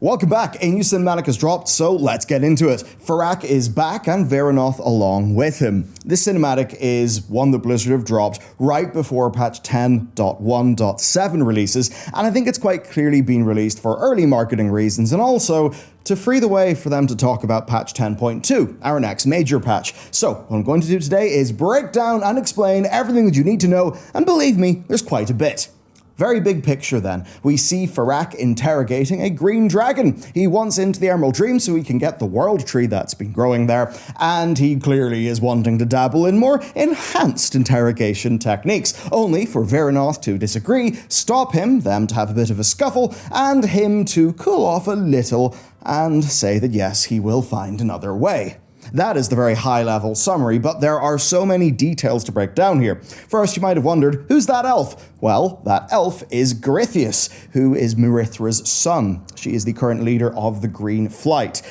Welcome back, a new cinematic has dropped, so let's get into it. Farak is back and Veranoth along with him. This cinematic is one that Blizzard have dropped right before patch 10.1.7 releases, and I think it's quite clearly been released for early marketing reasons and also to free the way for them to talk about patch 10.2, our next major patch. So, what I'm going to do today is break down and explain everything that you need to know, and believe me, there's quite a bit. Very big picture then. We see Farak interrogating a green dragon. He wants into the Emerald Dream so he can get the world tree that's been growing there, and he clearly is wanting to dabble in more enhanced interrogation techniques, only for Veranoth to disagree, stop him, them to have a bit of a scuffle, and him to cool off a little and say that yes, he will find another way. That is the very high-level summary, but there are so many details to break down here. First, you might have wondered, who's that elf? Well, that elf is Grithius, who is Merithra's son. She is the current leader of the Green Flight.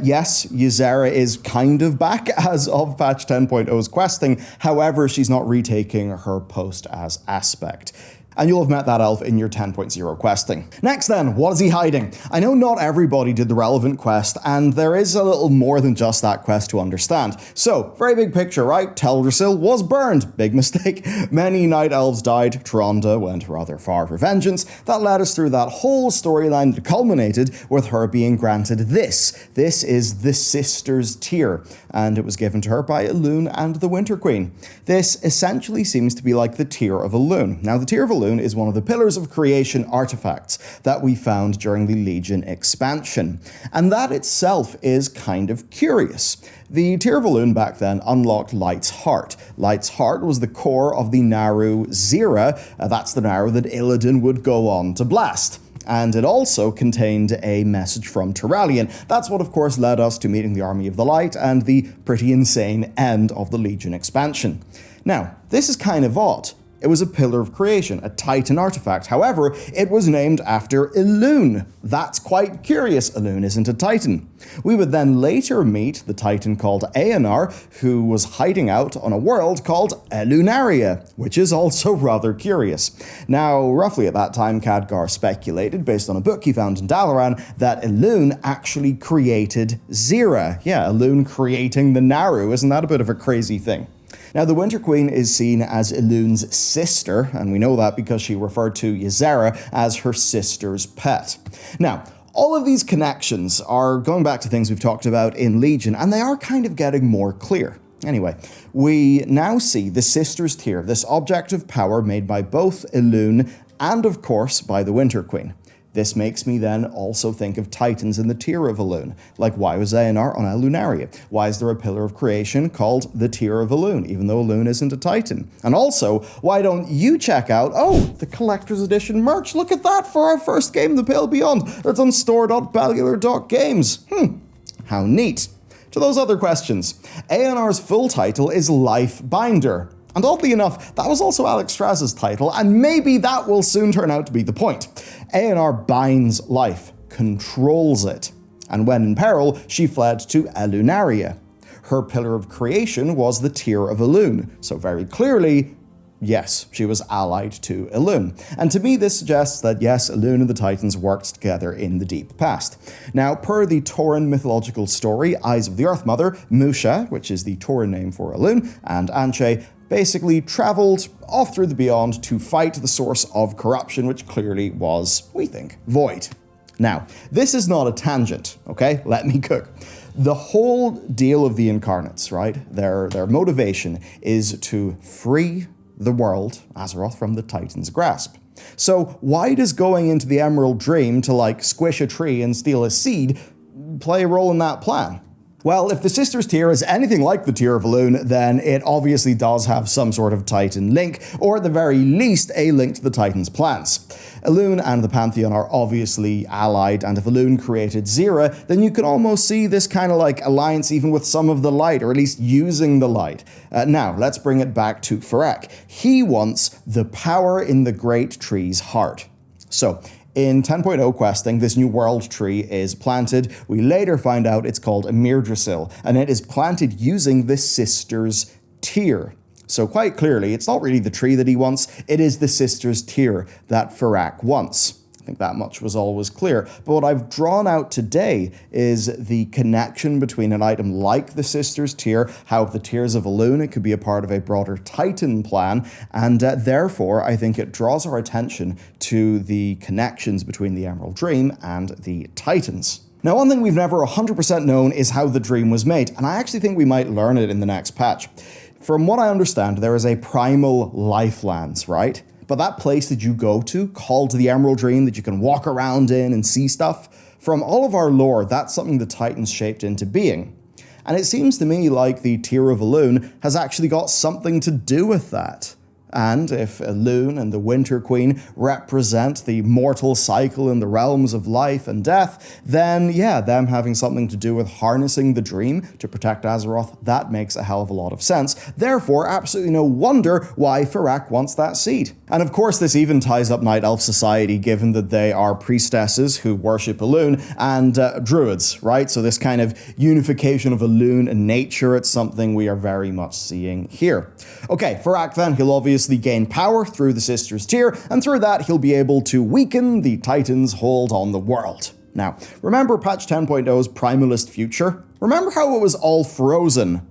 Yes, Ysera is kind of back as of patch 10.0's questing, however, she's not retaking her post as Aspect. And you'll have met that elf in your 10.0 questing. Next then, what is he hiding? I know not everybody did the relevant quest, and there is a little more than just that quest to understand. So, very big picture, right? Teldrassil was burned. Big mistake. Many night elves died. Tronda went rather far for vengeance. That led us through that whole storyline that culminated with her being granted this. This is the Sister's Tear, and it was given to her by Elune and the Winter Queen. This essentially seems to be like the Tear of Elune. Now, the Tear of Elune is one of the Pillars of Creation artifacts that we found during the Legion expansion, and that itself is kind of curious. The Tear of Elune back then unlocked Light's Heart. Light's Heart was the core of the Naru Zira, that's the Naru that Illidan would go on to blast. And it also contained a message from Turalyon. That's what, of course, led us to meeting the Army of the Light and the pretty insane end of the Legion expansion. Now, this is kind of odd. It was a Pillar of Creation, a Titan artifact. However, it was named after Elune. That's quite curious. Elune isn't a Titan. We would then later meet the Titan called Aeonar, who was hiding out on a world called Elunaria, which is also rather curious. Now, roughly at that time, Khadgar speculated, based on a book he found in Dalaran, that Elune actually created Zira. Yeah, Elune creating the Naru. Isn't that a bit of a crazy thing? Now, the Winter Queen is seen as Elune's sister, and we know that because she referred to Ysera as her sister's pet. Now, all of these connections are going back to things we've talked about in Legion, and they are kind of getting more clear. Anyway, we now see the Sister's Tear, this object of power made by both Elune and, of course, by the Winter Queen. This makes me then also think of Titans in the Tear of Elune. Like, why was Aeonar on Elunaria? Why is there a Pillar of Creation called the Tear of Elune, even though Elune isn't a Titan? And also, why don't you check out, the Collector's Edition merch? Look at that for our first game, The Pale Beyond. That's on store.bellular.games. How neat. To those other questions, Aeonar's full title is Life Binder. And oddly enough, that was also Alex Strasz's title, and maybe that will soon turn out to be the point. Aeonar binds life, controls it, and when in peril, she fled to Elunaria. Her Pillar of Creation was the Tear of Elune, so very clearly, yes, she was allied to Elune. And to me, this suggests that yes, Elune and the Titans worked together in the deep past. Now, per the Tauren mythological story, Eyes of the Earth Mother, Musha, which is the Tauren name for Elune, and Anche, basically travelled off through the beyond to fight the source of corruption, which clearly was, we think, Void. Now, this is not a tangent, okay? Let me cook. The whole deal of the Incarnates, right? Their motivation is to free the world, Azeroth, from the Titan's grasp. So why does going into the Emerald Dream to, squish a tree and steal a seed play a role in that plan? Well, if the Sister's Tear is anything like the Tear of Elune, then it obviously does have some sort of Titan link, or at the very least, a link to the Titan's plans. Elune and the Pantheon are obviously allied, and if Elune created Zira, then you can almost see this kind of alliance even with some of the light, or at least using the light. Now, let's bring it back to Farak. He wants the power in the Great Tree's heart. So, in 10.0 questing, this new world tree is planted. We later find out it's called Mirdrassil, and it is planted using the Sister's Tear. So quite clearly, it's not really the tree that he wants, it is the Sister's Tear that Farak wants. I think that much was always clear. But what I've drawn out today is the connection between an item like the Sisters Tear, how the Tears of Elune, it could be a part of a broader Titan plan, and therefore I think it draws our attention to the connections between the Emerald Dream and the Titans. Now, one thing we've never 100% known is how the dream was made, and I actually think we might learn it in the next patch. From what I understand, there is a primal Lifelands, right? But that place that you go to, called the Emerald Dream, that you can walk around in and see stuff, from all of our lore, that's something the Titans shaped into being. And it seems to me like the Tear of Elune has actually got something to do with that. And if Elune and the Winter Queen represent the mortal cycle in the realms of life and death, then yeah, them having something to do with harnessing the dream to protect Azeroth, that makes a hell of a lot of sense. Therefore, absolutely no wonder why Farak wants that seed. And of course, this even ties up Night Elf society, given that they are priestesses who worship Elune and druids, right? So this kind of unification of Elune and nature, it's something we are very much seeing here. Okay, Farak then, he'll obviously gain power through the Sisters Tear, and through that he'll be able to weaken the Titans' hold on the world. Now, remember patch 10.0's Primalist future? Remember how it was all frozen?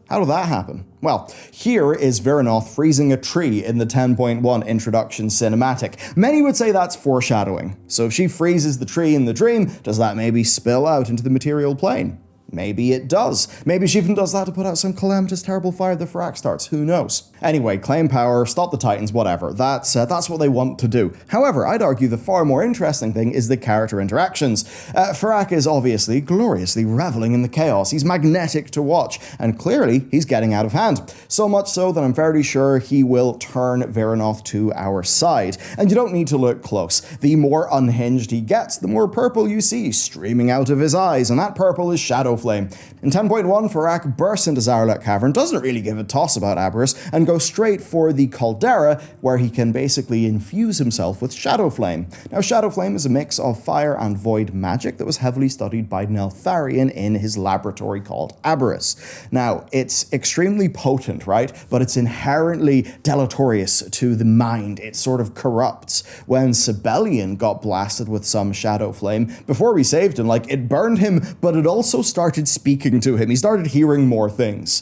How did that happen? Well, here is Veranoth freezing a tree in the 10.1 introduction cinematic. Many would say that's foreshadowing. So if she freezes the tree in the dream, does that maybe spill out into the material plane? Maybe it does. Maybe she even does that to put out some calamitous, terrible fire that Farak starts. Who knows? Anyway, claim power, stop the Titans, whatever. That's what they want to do. However, I'd argue the far more interesting thing is the character interactions. Farak is obviously gloriously reveling in the chaos. He's magnetic to watch, and clearly he's getting out of hand. So much so that I'm fairly sure he will turn Veranoth to our side. And you don't need to look close. The more unhinged he gets, the more purple you see streaming out of his eyes, and that purple is Shadow Flame. In 10.1, Farak bursts into Zarlek Cavern, doesn't really give a toss about Aberrus, and goes straight for the Caldera, where he can basically infuse himself with Shadow Flame. Now, Shadow Flame is a mix of fire and void magic that was heavily studied by Neltharion in his laboratory called Aberrus. Now, it's extremely potent, right? But it's inherently deleterious to the mind. It sort of corrupts. When Sibelian got blasted with some Shadow Flame, before we saved him, it burned him, but it also started speaking to him. He started hearing more things.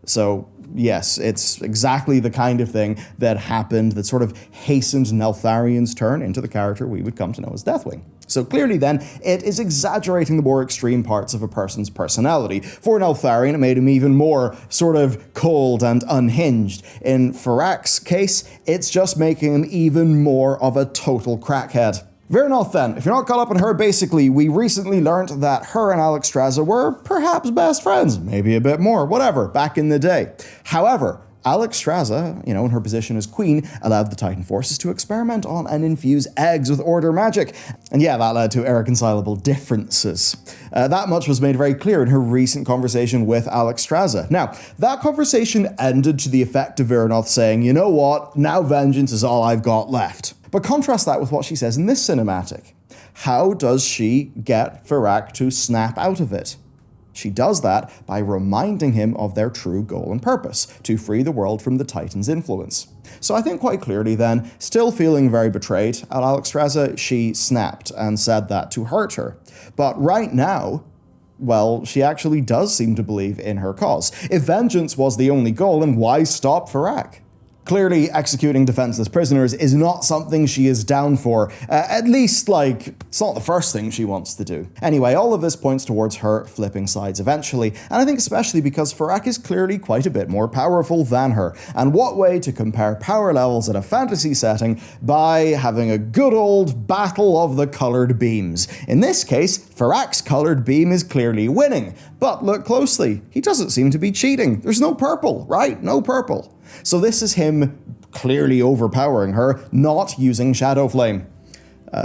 So, yes, it's exactly the kind of thing that happened that sort of hastened Neltharion's turn into the character we would come to know as Deathwing. So clearly then, it is exaggerating the more extreme parts of a person's personality. For Neltharion, it made him even more sort of cold and unhinged. In Farak's case, it's just making him even more of a total crackhead. Veranoth then, if you're not caught up on her, basically, we recently learnt that her and Alexstrasza were perhaps best friends, maybe a bit more, whatever, back in the day. However, Alexstrasza, in her position as queen, allowed the Titan forces to experiment on and infuse eggs with Order magic. And yeah, that led to irreconcilable differences. That much was made very clear in her recent conversation with Alexstrasza. Now, that conversation ended to the effect of Veranoth saying, you know what, now vengeance is all I've got left. But contrast that with what she says in this cinematic. How does she get Farak to snap out of it? She does that by reminding him of their true goal and purpose, to free the world from the Titan's influence. So I think quite clearly then, still feeling very betrayed at Alexstrasza, she snapped and said that to hurt her. But right now, well, she actually does seem to believe in her cause. If vengeance was the only goal, then why stop Farak? Clearly, executing defenseless prisoners is not something she is down for. At least, it's not the first thing she wants to do. Anyway, all of this points towards her flipping sides eventually, and I think especially because Farak is clearly quite a bit more powerful than her. And what way to compare power levels in a fantasy setting by having a good old battle of the colored beams. In this case, Farak's colored beam is clearly winning. But look closely, he doesn't seem to be cheating. There's no purple, right? No purple. So this is him clearly overpowering her, not using Shadow Flame.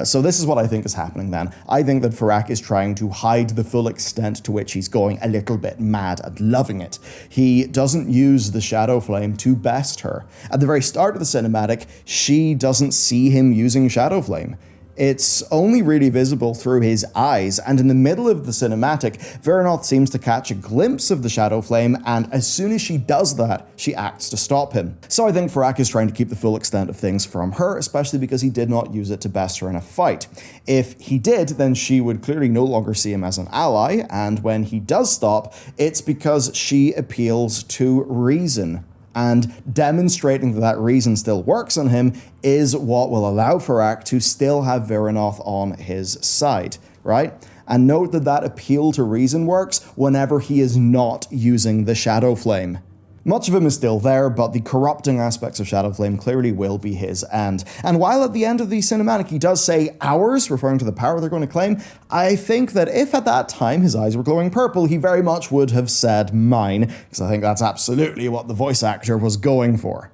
So this is what I think is happening then. I think that Farak is trying to hide the full extent to which he's going a little bit mad and loving it. He doesn't use the Shadow Flame to best her. At the very start of the cinematic, she doesn't see him using Shadow Flame. It's only really visible through his eyes, and in the middle of the cinematic, Veranoth seems to catch a glimpse of the Shadow Flame, and as soon as she does that, she acts to stop him. So I think Farak is trying to keep the full extent of things from her, especially because he did not use it to best her in a fight. If he did, then she would clearly no longer see him as an ally, and when he does stop, it's because she appeals to reason. And demonstrating that that reason still works on him is what will allow Farak to still have Veranoth on his side, right? And note that that appeal to reason works whenever he is not using the Shadow Flame. Much of him is still there, but the corrupting aspects of Shadow Flame clearly will be his end. And while at the end of the cinematic he does say ours, referring to the power they're going to claim, I think that if at that time his eyes were glowing purple, he very much would have said mine, because I think that's absolutely what the voice actor was going for.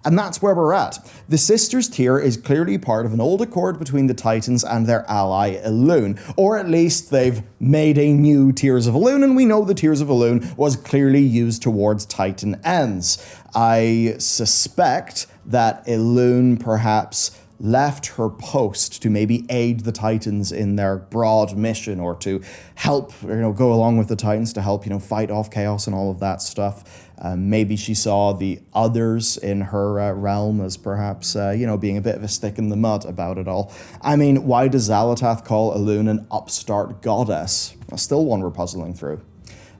And that's where we're at. The Sisters tier is clearly part of an old accord between the Titans and their ally Elune, or at least they've made a new Tears of Elune, and we know the Tears of Elune was clearly used towards Titan ends. I suspect that Elune perhaps left her post to maybe aid the Titans in their broad mission, or to help, go along with the Titans to help, fight off chaos and all of that stuff. Maybe she saw the others in her realm as perhaps, being a bit of a stick in the mud about it all. I mean, why does Xal'atath call Elune an upstart goddess? Still one we're puzzling through.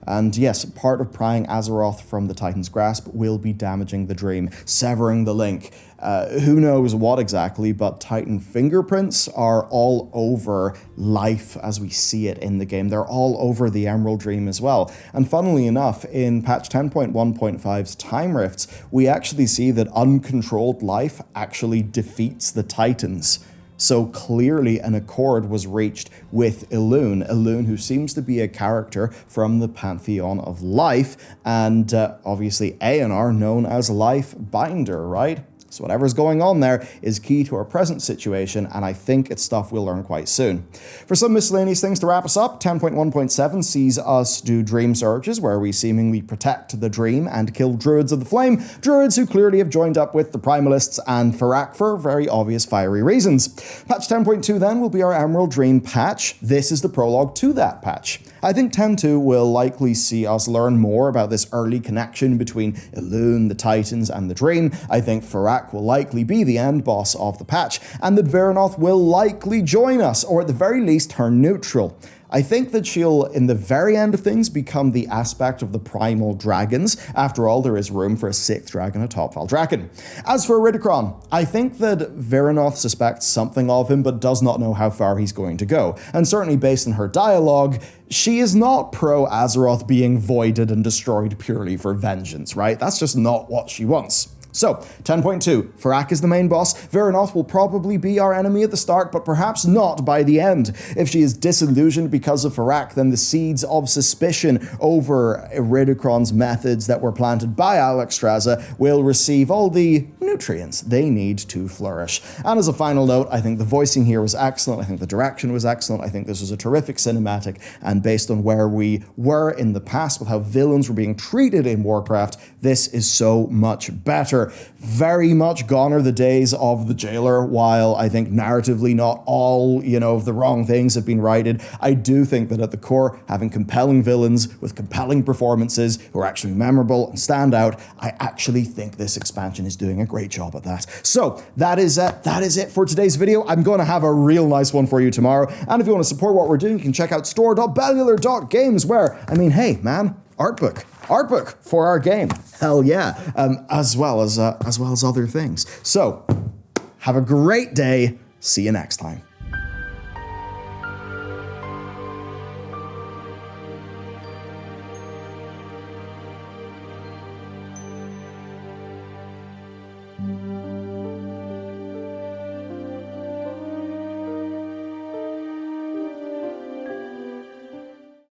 And yes, part of prying Azeroth from the Titan's grasp will be damaging the dream, severing the link. Who knows what exactly, but Titan fingerprints are all over life as we see it in the game. They're all over the Emerald Dream as well. And funnily enough, in patch 10.1.5's Time Rifts, we actually see that uncontrolled life actually defeats the Titans. So clearly an accord was reached with Elune who seems to be a character from the Pantheon of Life, and obviously Aeonar known as Life Binder, right? So whatever's going on there is key to our present situation, and I think it's stuff we'll learn quite soon. For some miscellaneous things to wrap us up, 10.1.7 sees us do Dream Surges, where we seemingly protect the Dream and kill Druids of the Flame, Druids who clearly have joined up with the Primalists and Farak for very obvious fiery reasons. Patch 10.2 then will be our Emerald Dream patch. This is the prologue to that patch. I think 10.2 will likely see us learn more about this early connection between Elune, the Titans, and the Dream. I think Farak will likely be the end boss of the patch, and that Veranoth will likely join us, or at the very least turn neutral. I think that she'll, in the very end of things, become the aspect of the primal dragons. After all, there is room for a 6th dragon atop Valdrakken. As for Iridikron, I think that Veranoth suspects something of him, but does not know how far he's going to go. And certainly based on her dialogue, she is not pro-Azeroth being voided and destroyed purely for vengeance, right? That's just not what she wants. So, 10.2, Farak is the main boss. Veranoth will probably be our enemy at the start, but perhaps not by the end. If she is disillusioned because of Farak, then the seeds of suspicion over Iridikron's methods that were planted by Alexstrasza will receive all the nutrients they need to flourish. And as a final note, I think the voicing here was excellent. I think the direction was excellent. I think this was a terrific cinematic, and based on where we were in the past with how villains were being treated in Warcraft, this is so much better. Very much gone are the days of the jailer. While I think narratively not all, of the wrong things have been righted, I do think that at the core, having compelling villains with compelling performances who are actually memorable and stand out, I actually think this expansion is doing a great job at that. So that is it for today's video. I'm going to have a real nice one for you tomorrow. And if you want to support what we're doing, you can check out store.bellular.games, where, hey man, art book for our game. Hell yeah. As well as other things. So, have a great day. See you next time.